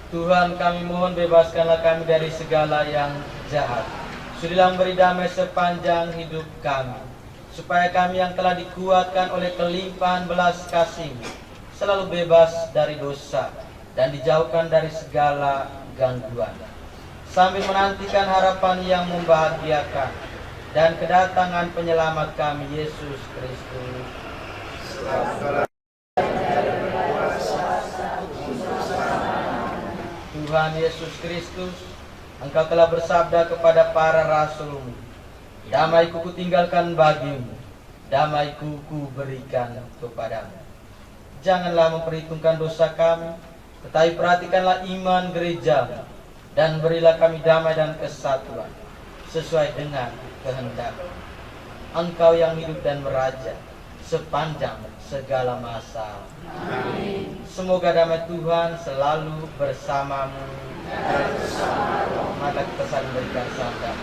[SPEAKER 2] Tuhan, kami mohon bebaskanlah kami dari segala yang jahat. Sudilah memberi damai sepanjang hidup kami, supaya kami yang telah dikuatkan oleh kelimpahan belas kasih-Mu selalu bebas dari dosa dan dijauhkan dari segala gangguan, sambil menantikan harapan yang membahagiakan dan kedatangan penyelamat kami Yesus Kristus. Tuhan Yesus Kristus, Engkau telah bersabda kepada para rasul-Mu, damai-Ku kutinggalkan bagimu, damai-Ku kuberikan kepadamu. Janganlah memperhitungkan dosa kami, Tetapi perhatikanlah iman gereja dan berilah kami damai dan kesatuan sesuai dengan kehendak Engkau yang hidup dan meraja sepanjang segala masa.
[SPEAKER 1] Amin.
[SPEAKER 2] Semoga damai Tuhan selalu bersamamu. Maka kita saling berikan salam.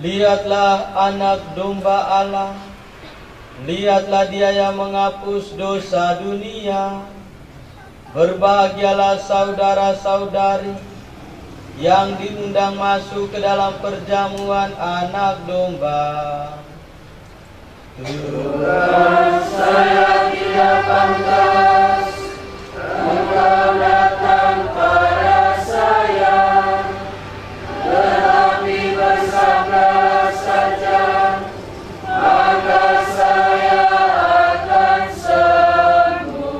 [SPEAKER 2] Lihatlah anak domba Allah, lihatlah dia yang menghapus dosa dunia. Berbahagialah saudara-saudari yang diundang masuk ke dalam perjamuan anak domba.
[SPEAKER 1] Tuhan, saya tidak pantas Engkau datang pada saya, tetapi bersabda saja, maka saya akan sembuh.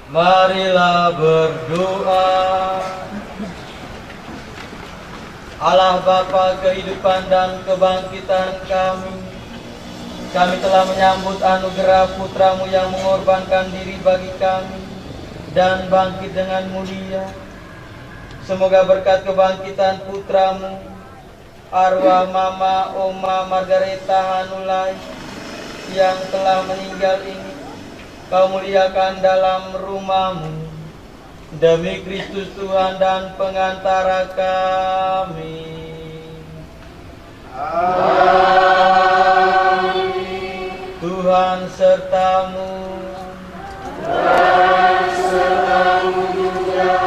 [SPEAKER 2] Marilah berdoa. Allah Bapa kehidupan dan kebangkitan kami, kami telah menyambut anugerah Putramu yang mengorbankan diri bagi kami dan bangkit dengan mulia. Semoga berkat kebangkitan Putramu, arwah Mama Oma Margareta Hanulay yang telah meninggal ini Kau muliakan dalam rumah-Mu, demi Kristus Tuhan dan pengantara kami.
[SPEAKER 1] Amin.
[SPEAKER 2] Tuhan sertamu.
[SPEAKER 1] Dan sertamu juga.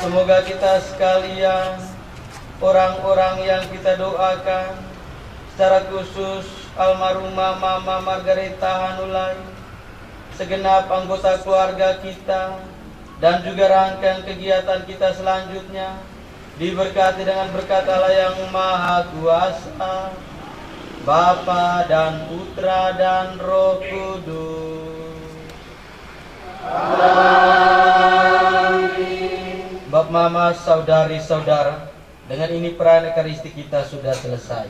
[SPEAKER 2] Semoga kita sekalian, orang-orang yang kita doakan, secara khusus almarhumah Mama Margareta Hanulay, segenap anggota keluarga kita, dan juga rangkaian kegiatan kita selanjutnya diberkati dengan berkat Allah yang Maha Kuasa, Bapa dan Putra dan Roh Kudus.
[SPEAKER 1] Amin.
[SPEAKER 2] Bapak, Mama, saudari-saudara, dengan ini perayaan Ekaristi kita sudah selesai.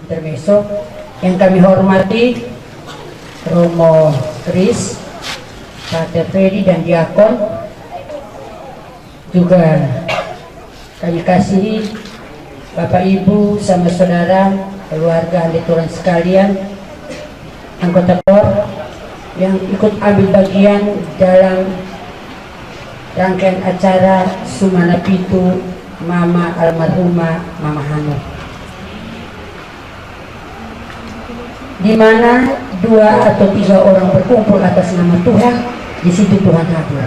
[SPEAKER 7] Intermezzo yang kami hormati Romo Kris, Pater Freddy dan Diakon, juga kami kasihi Bapak Ibu sama saudara, keluarga Lituran sekalian, anggota KOR yang ikut ambil bagian dalam rangkaian acara Sumana Pitu Mama almarhumah Mama Hanu. di mana 2 atau 3 orang berkumpul atas nama Tuhan, di situ Tuhan hadir.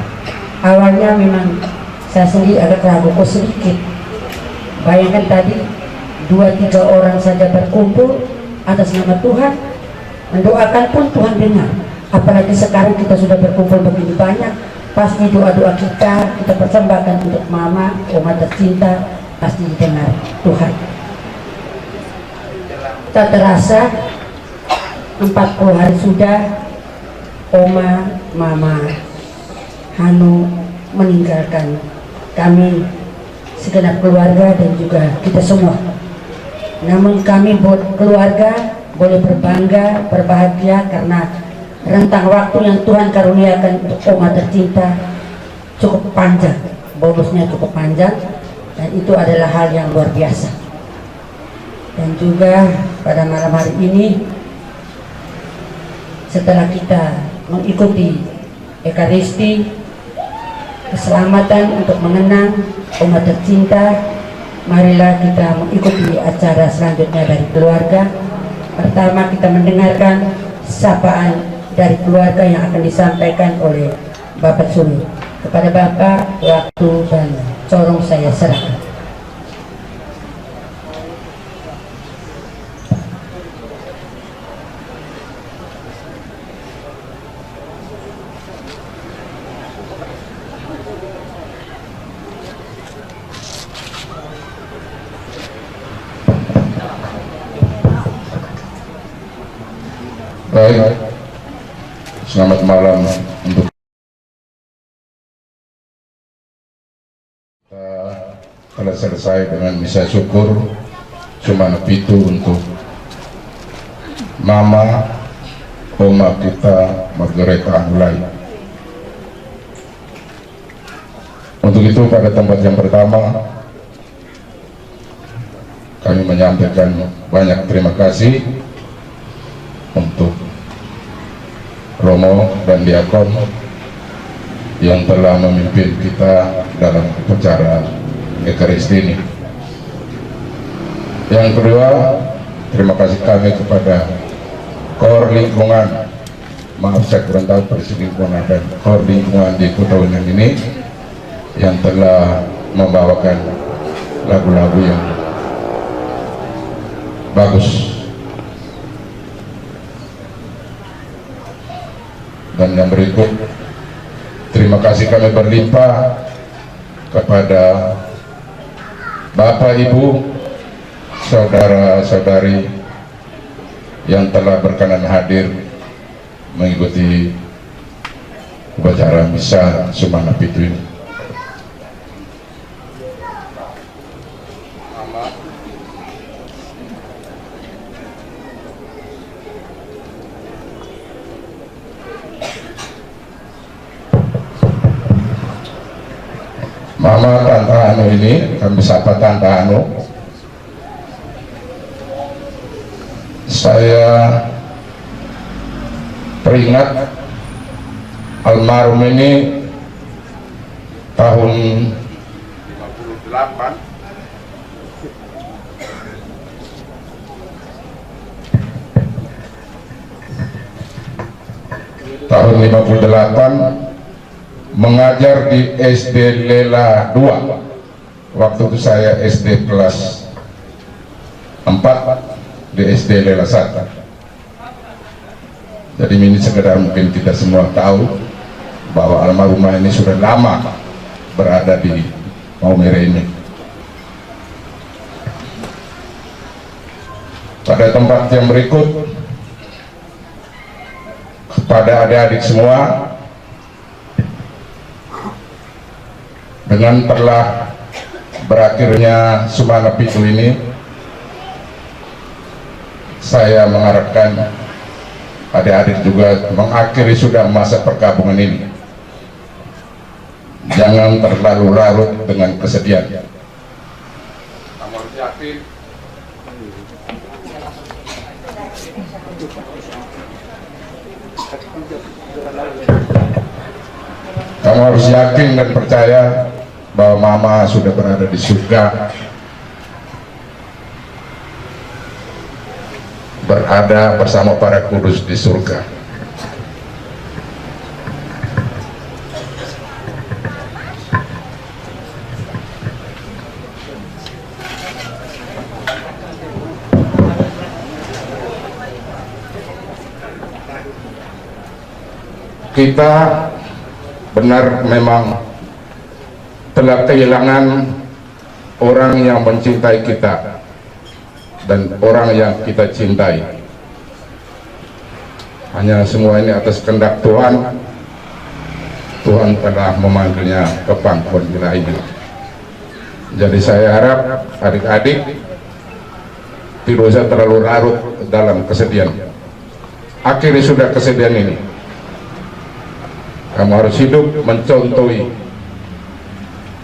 [SPEAKER 7] Awalnya memang saya sendiri agak ragu kok sedikit. Bayangkan tadi 2-3 orang saja berkumpul atas nama Tuhan, mendoakan pun Tuhan dengar. Apalagi sekarang kita sudah berkumpul begitu banyak, pasti doa-doa kita persembahkan untuk mama, oma tercinta, pasti didengar Tuhan. Tak terasa 40 hari sudah oma, mama, Hanu meninggalkan kami segenap keluarga dan juga kita semua. Namun kami buat keluarga boleh berbangga, berbahagia karena rentang waktu yang Tuhan karuniakan untuk oma tercinta cukup panjang, bonusnya cukup panjang, dan itu adalah hal yang luar biasa. Dan juga pada malam hari ini, setelah kita mengikuti Ekaristi, keselamatan untuk mengenang oma tercinta, marilah kita mengikuti acara selanjutnya dari keluarga. Pertama kita mendengarkan sapaan dari keluarga yang akan disampaikan oleh Bapak Sulu. Kepada Bapak, waktu dan corong saya serahkan.
[SPEAKER 8] Baik, selamat malam untuk kita. Telah selesai dengan misa syukur Sumana Pitu untuk mama, oma kita Margareta Hanulay. Untuk itu pada tempat yang pertama kami menyampaikan banyak terima kasih untuk Romo dan Diakon yang telah memimpin kita dalam upacara Ekaristi ini. Yang kedua, terima kasih kami kepada Kor Lingkungan, maaf saya kurang tahu persis lingkungan dan Kor Lingkungan di Kota Unyang ini yang telah membawakan lagu-lagu yang bagus. Dan yang berikut, terima kasih kami berlimpah kepada Bapak, Ibu, saudara-saudari yang telah berkenan hadir mengikuti upacara misa Sumana Pitu ini. Mama Tante Anu ini, kami sapa Tante Anu. Saya teringat almarhum ini tahun 58 mengajar di SD Lela 2. Waktu itu saya SD kelas 4 di SD Lela 1. Jadi ini sekedar mungkin kita semua tahu bahwa almarhumah ini sudah lama berada di Maumere ini. Pada tempat yang berikut, kepada adik-adik semua, dengan telah berakhirnya Sumana Pitu ini, saya mengharapkan adik-adik juga mengakhiri sudah masa perkabungan ini. Jangan terlalu larut dengan kesedihan. Kamu harus yakin dan percaya bahwa mama sudah berada di surga berada bersama para kudus di surga. Kita benar memang telah kehilangan orang yang mencintai kita dan orang yang kita cintai. Hanya semua ini atas kehendak Tuhan. Tuhan telah memanggilnya ke pangkuan ilahi. Jadi saya harap adik-adik tidak usah terlalu larut dalam kesedihan. Akhirnya sudah kesedihan ini. Kamu harus hidup mencontohi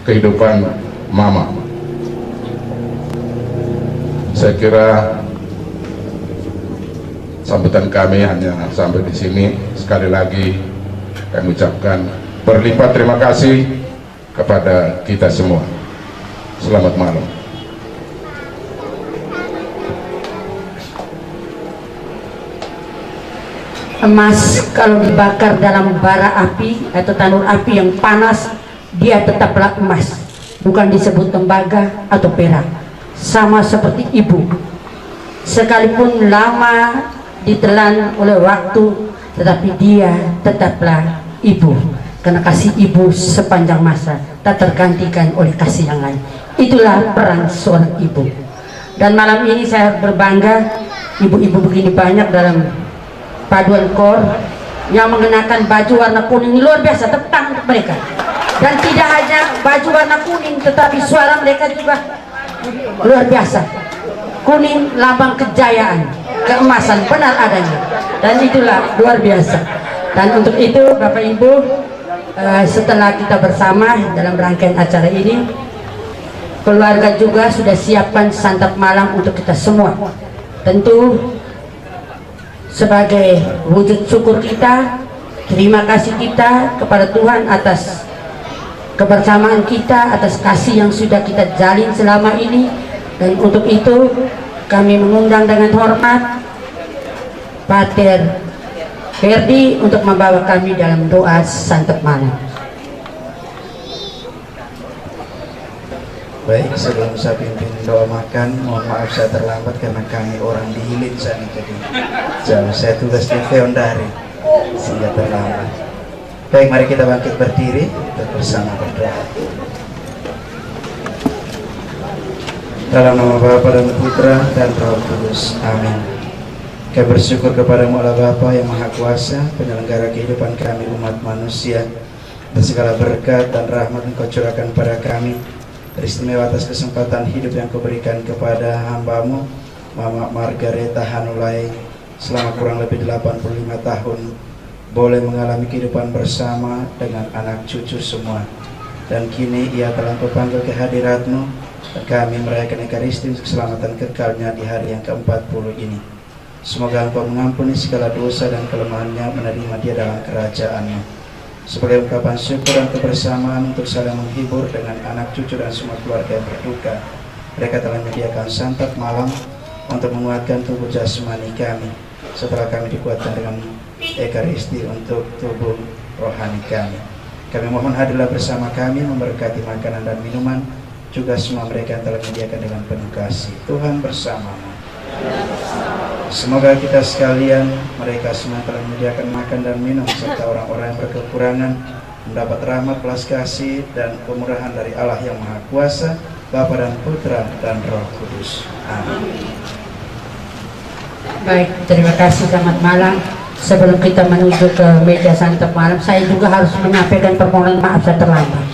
[SPEAKER 8] kehidupan mama. Saya kira sambutan kami hanya sampai di sini. Sekali lagi kami ucapkan berlipat terima kasih kepada kita semua. Selamat malam.
[SPEAKER 7] Emas kalau dibakar dalam bara api atau tanur api yang panas, dia tetaplah emas, bukan disebut tembaga atau perak. Sama seperti ibu, sekalipun lama ditelan oleh waktu, tetapi dia tetaplah ibu, karena kasih ibu sepanjang masa tak tergantikan oleh kasih yang lain. Itulah peran seorang ibu. Dan malam ini saya berbangga, ibu-ibu begini banyak dalam paduan kor yang mengenakan baju warna kuning. Ini luar biasa, tepuk tangan untuk mereka. Dan tidak hanya baju warna kuning, tetapi suara mereka juga luar biasa. Kuning lambang kejayaan, keemasan, benar adanya. Dan itulah luar biasa. Dan untuk itu Bapak Ibu, setelah kita bersama dalam rangkaian acara ini, keluarga juga sudah siapkan santap malam untuk kita semua. Tentu sebagai wujud syukur kita, terima kasih kita kepada Tuhan atas kebersamaan kita, atas kasih yang sudah kita jalin selama ini. Dan untuk itu kami mengundang dengan hormat Pater Ferdi untuk membawa kami dalam doa santap malam.
[SPEAKER 6] Baik, sebelum saya pimpin doa makan, mohon maaf saya terlambat karena kami orang di Hilir sana, jadi jauh. Saya tugas di Feondari sehingga terlambat. Baik, mari kita bangkit berdiri untuk bersama berdoa. Dalam nama Bapa dan Putra dan Roh Kudus, amin. Kami bersyukur kepadamu Allah Bapa yang Maha Kuasa, penyelenggara kehidupan kami umat manusia. Atas segala berkat dan rahmat Engkau curahkan pada kami, teristimewa atas kesempatan hidup yang Kau berikan kepada hambamu Mama Margareta Hanulay selama kurang lebih 85 tahun boleh mengalami kehidupan bersama dengan anak cucu semua. Dan kini ia telah Kau panggil ke hadirat-Mu dan kami merayakan Ekaristi keselamatan kekalnya di hari yang ke-40 ini. Semoga Engkau mengampuni segala dosa dan kelemahannya, menerima dia dalam kerajaan-Mu. Sebagai ungkapan syukur dan kebersamaan untuk saling menghibur dengan anak cucu dan semua keluarga yang berduka, mereka telah menyediakan santap malam untuk menguatkan tubuh jasmani kami, setelah kami dikuatkan dengan Ekaristi untuk tubuh rohani kami. Kami mohon hadirlah bersama kami, memberkati makanan dan minuman, juga semua mereka yang telah menyediakan dengan penuh kasih. Tuhan bersamamu. Semoga kita sekalian, mereka semua telah menyediakan makan dan minum, serta orang-orang yang berkekurangan mendapat rahmat, belas kasih dan kemurahan dari Allah yang Maha Kuasa, Bapa dan Putra dan Roh Kudus. Amin.
[SPEAKER 7] Baik, terima kasih, selamat malam. Sebelum kita menuju ke meja santap malam, saya juga harus menyampaikan permohonan maaf saya terlambat.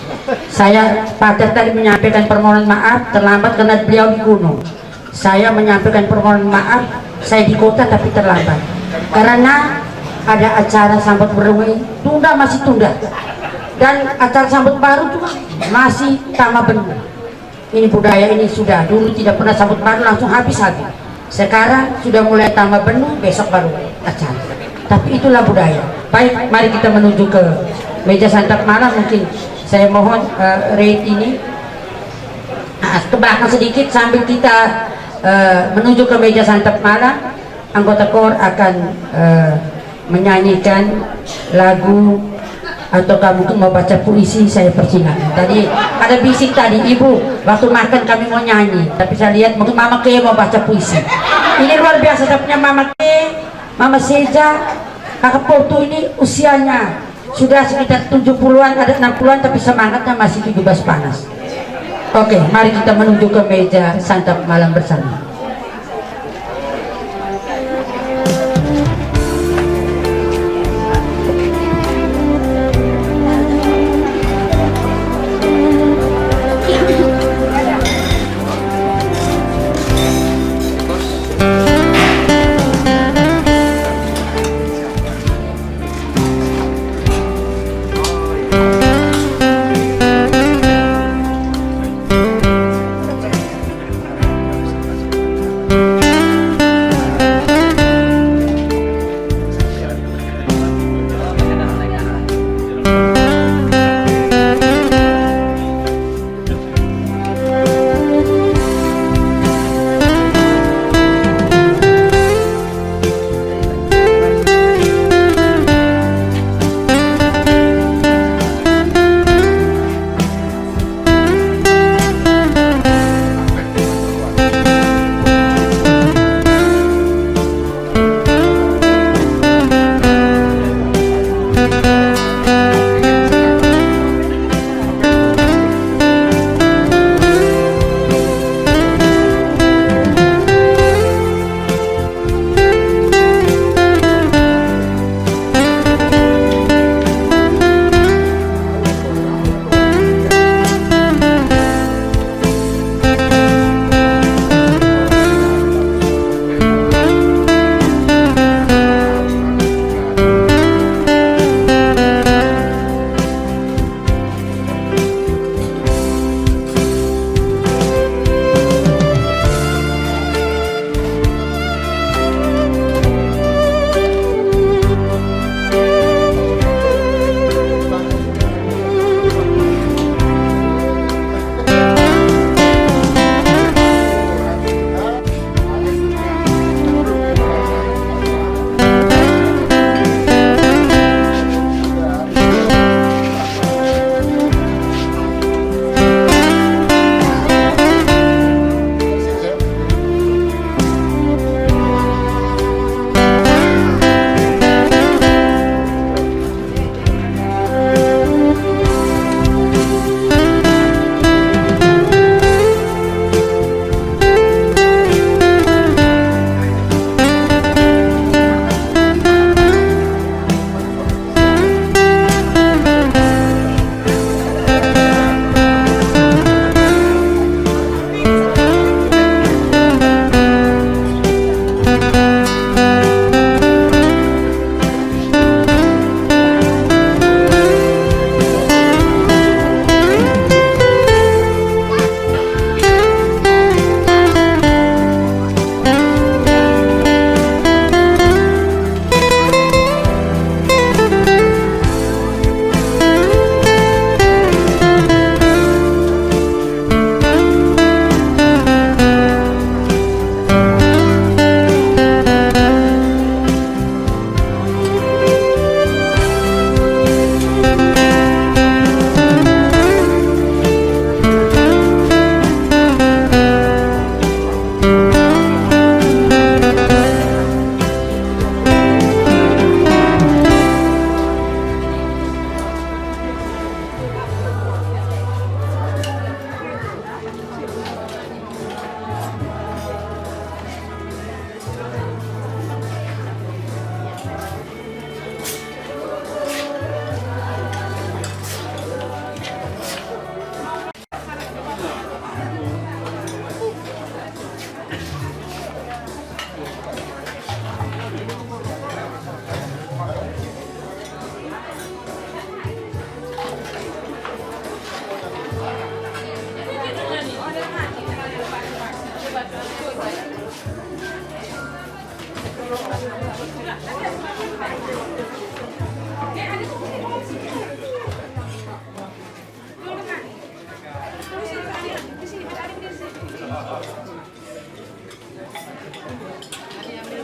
[SPEAKER 7] Saya Pater tadi menyampaikan permohonan maaf terlambat karena beliau di gunung. Saya menyampaikan permohonan maaf, saya di kota tapi terlambat karena ada acara sambut berungi, masih tunda, dan acara sambut baru juga masih tambah benar. Ini budaya ini sudah dulu tidak pernah sambut baru langsung habis. Sekarang sudah mulai tambah penuh, besok baru acara. Tapi itulah budaya. Baik, mari kita menuju ke meja santap malam. Mungkin saya mohon rate ini ke belakang sedikit sambil kita menuju ke meja santap malam. anggota KOR akan menyanyikan lagu atau mungkin mau baca puisi. Saya persilakan. Tadi ada bisik tadi, Ibu waktu makan kami mau nyanyi, tapi saya lihat mungkin Mama Ke mau baca puisi. Ini luar biasa, saya punya Mama Ke, Mama Seja, Kakak Portu ini usianya sudah sekitar 70-an, ada 60-an, tapi semangatnya masih 17 panas. Oke, mari kita menuju ke meja santap malam bersama.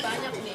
[SPEAKER 1] Banyak nih.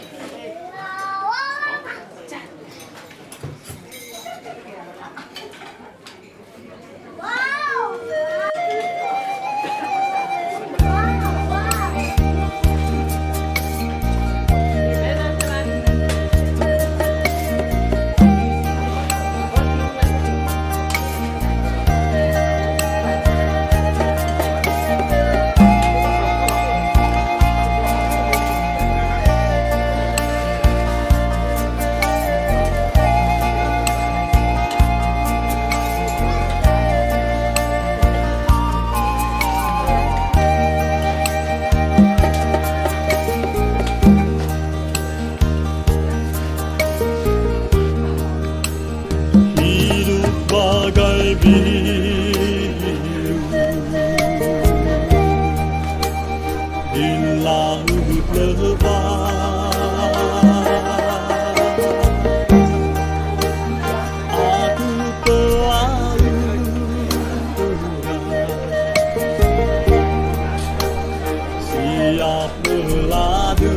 [SPEAKER 9] di laut lebar. Aku pelaut siap meladu.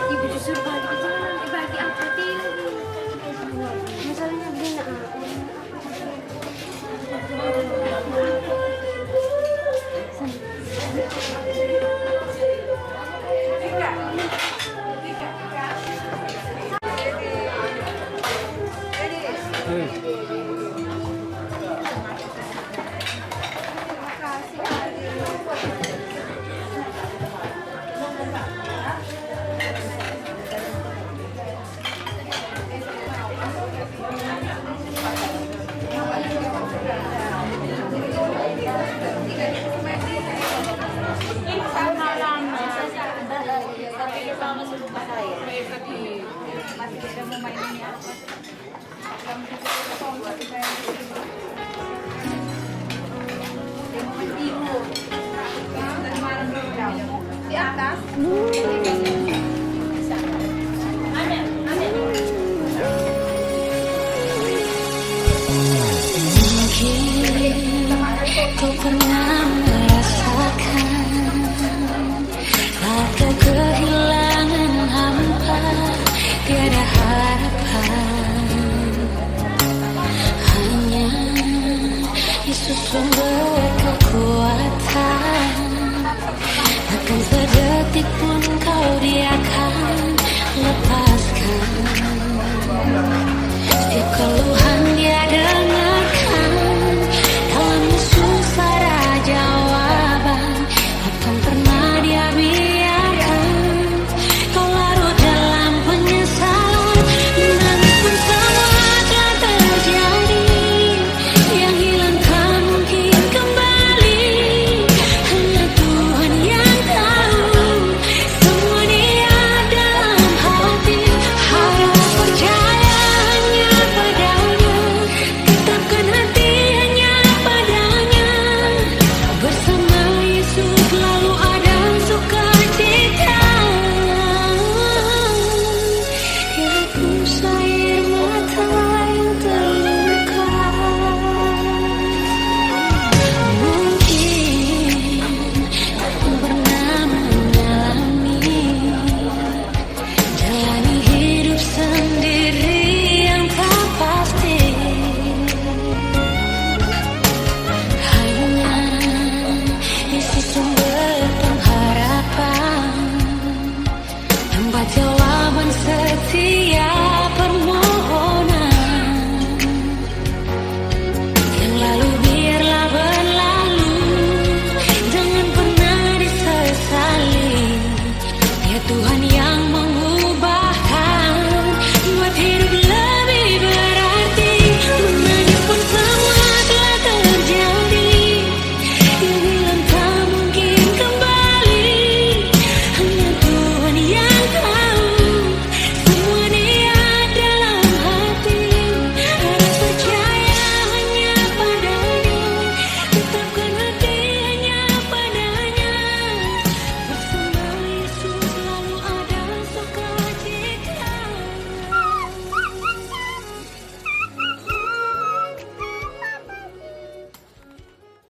[SPEAKER 5] Ibu justru bagi ke jalan, bagi apa masalahnya bina. Di atas.
[SPEAKER 10] Kau pernah merasakan rasa kehilangan hampa, tiada harapan. Hanya Yesus sumber kekuatan. Akan sedetik pun kau dia akan lepaskan.